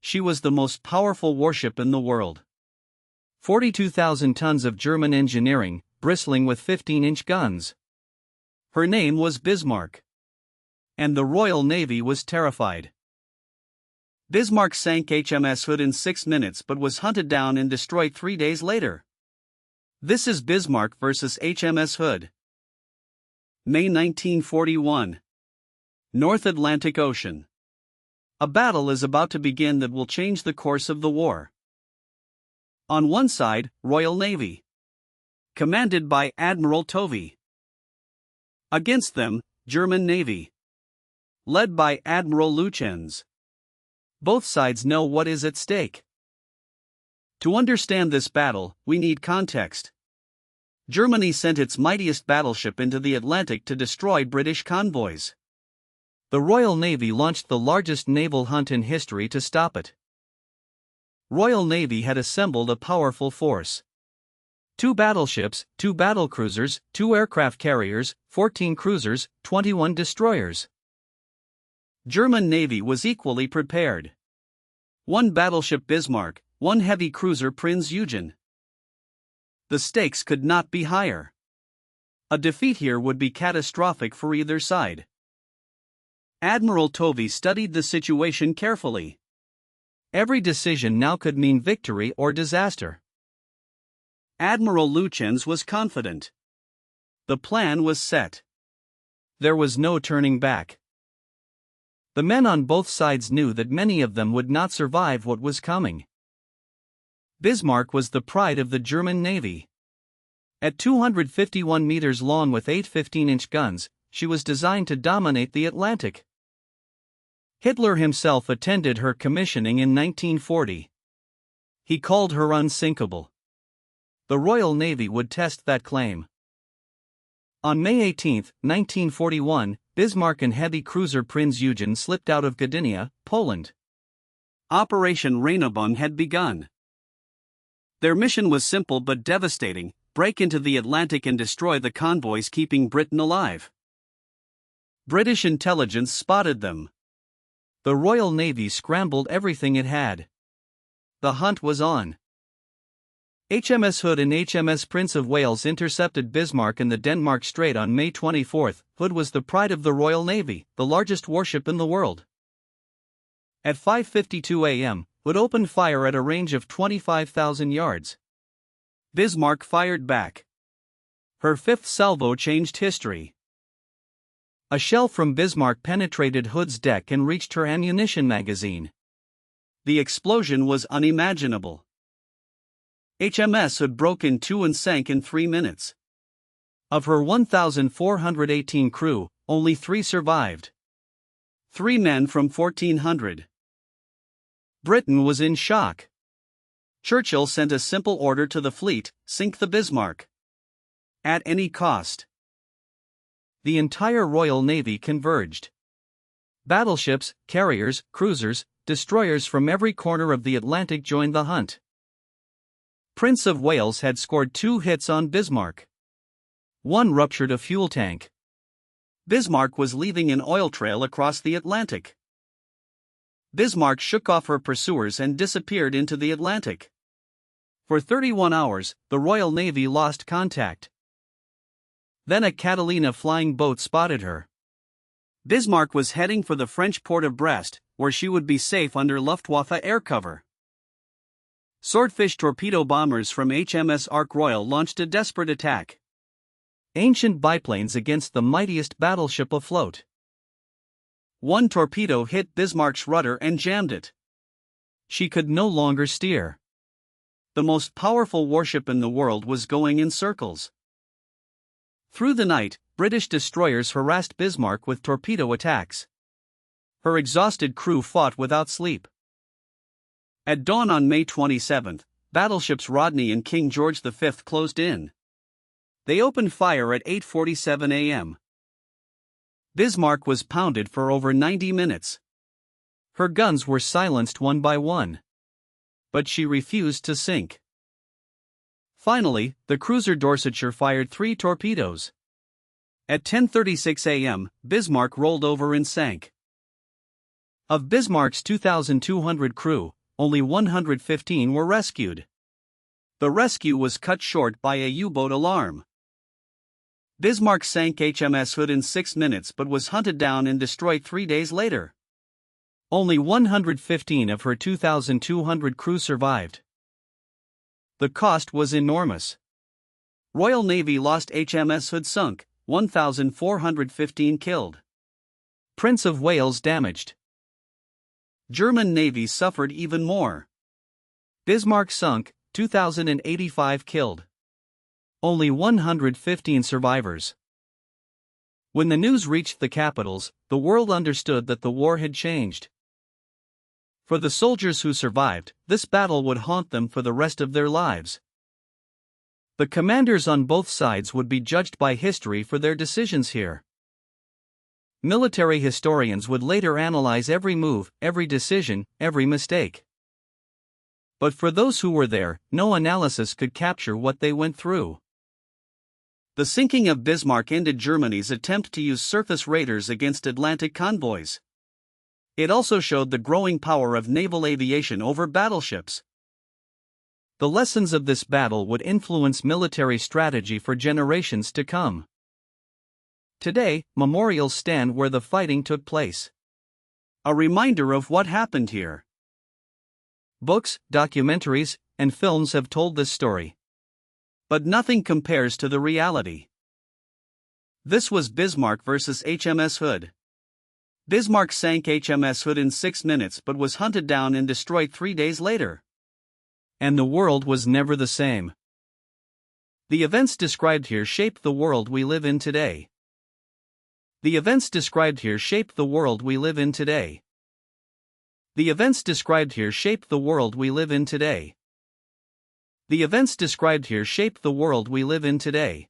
She was the most powerful warship in the world. 42,000 tons of German engineering, bristling with 15-inch guns. Her name was Bismarck. And the Royal Navy was terrified. Bismarck sank HMS Hood in 6 minutes but was hunted down and destroyed 3 days later. This is Bismarck versus HMS Hood. May 1941. North Atlantic Ocean. A battle is about to begin that will change the course of the war. On one side, Royal Navy, commanded by Admiral Tovey. Against them, German Navy, led by Admiral Lütjens. Both sides know what is at stake. To understand this battle, we need context. Germany sent its mightiest battleship into the Atlantic to destroy British convoys. The Royal Navy launched the largest naval hunt in history to stop it. Royal Navy had assembled a powerful force. 2 battleships, 2 battlecruisers, 2 aircraft carriers, 14 cruisers, 21 destroyers. German Navy was equally prepared. 1 battleship Bismarck, 1 heavy cruiser Prinz Eugen. The stakes could not be higher. A defeat here would be catastrophic for either side. Admiral Tovey studied the situation carefully. Every decision now could mean victory or disaster. Admiral Lütjens was confident. The plan was set. There was no turning back. The men on both sides knew that many of them would not survive what was coming. Bismarck was the pride of the German Navy. At 251 meters long with 8 15-inch guns, she was designed to dominate the Atlantic. Hitler himself attended her commissioning in 1940. He called her unsinkable. The Royal Navy would test that claim. On May 18, 1941, Bismarck and heavy cruiser Prinz Eugen slipped out of Gdynia, Poland. Operation Rainbow had begun. Their mission was simple but devastating: break into the Atlantic and destroy the convoys keeping Britain alive. British intelligence spotted them. The Royal Navy scrambled everything it had. The hunt was on. HMS Hood and HMS Prince of Wales intercepted Bismarck in the Denmark Strait on May 24. Hood was the pride of the Royal Navy, the largest warship in the world. At 5:52 a.m., Hood opened fire at a range of 25,000 yards. Bismarck fired back. Her 5th salvo changed history. A shell from Bismarck penetrated Hood's deck and reached her ammunition magazine. The explosion was unimaginable. HMS Hood broke in 2 and sank in 3 minutes. Of her 1,418 crew, only 3 survived. 3 men from 1,400. Britain was in shock. Churchill sent a simple order to the fleet: sink the Bismarck. At any cost. The entire Royal Navy converged. Battleships, carriers, cruisers, destroyers from every corner of the Atlantic joined the hunt. Prince of Wales had scored 2 hits on Bismarck. 1 ruptured a fuel tank. Bismarck was leaving an oil trail across the Atlantic. Bismarck shook off her pursuers and disappeared into the Atlantic. For 31 hours, the Royal Navy lost contact. Then a Catalina flying boat spotted her. Bismarck was heading for the French port of Brest, where she would be safe under Luftwaffe air cover. Swordfish torpedo bombers from HMS Ark Royal launched a desperate attack. Ancient biplanes against the mightiest battleship afloat. 1 torpedo hit Bismarck's rudder and jammed it. She could no longer steer. The most powerful warship in the world was going in circles. Through the night, British destroyers harassed Bismarck with torpedo attacks. Her exhausted crew fought without sleep. At dawn on May 27, battleships Rodney and King George V closed in. They opened fire at 8:47 a.m. Bismarck was pounded for over 90 minutes. Her guns were silenced one by one. But she refused to sink. Finally, the cruiser Dorsetshire fired 3 torpedoes. At 10:36 a.m., Bismarck rolled over and sank. Of Bismarck's 2,200 crew, only 115 were rescued. The rescue was cut short by a U-boat alarm. Bismarck sank HMS Hood in 6 minutes but was hunted down and destroyed 3 days later. Only 115 of her 2,200 crew survived. The cost was enormous. Royal Navy lost, HMS Hood sunk, 1,415 killed. Prince of Wales damaged. German Navy suffered even more. Bismarck sunk, 2,085 killed. Only 115 survivors. When the news reached the capitals, the world understood that the war had changed. For the soldiers who survived, this battle would haunt them for the rest of their lives. The commanders on both sides would be judged by history for their decisions here. Military historians would later analyze every move, every decision, every mistake. But for those who were there, no analysis could capture what they went through. The sinking of Bismarck ended Germany's attempt to use surface raiders against Atlantic convoys. It also showed the growing power of naval aviation over battleships. The lessons of this battle would influence military strategy for generations to come. Today, memorials stand where the fighting took place. A reminder of what happened here. Books, documentaries, and films have told this story. But nothing compares to the reality. This was Bismarck versus HMS Hood. Bismarck sank HMS Hood in 6 minutes but was hunted down and destroyed 3 days later. And the world was never the same. The events described here shaped the world we live in today. The events described here shape the world we live in today. The events described here shape the world we live in today. The events described here shape the world we live in today.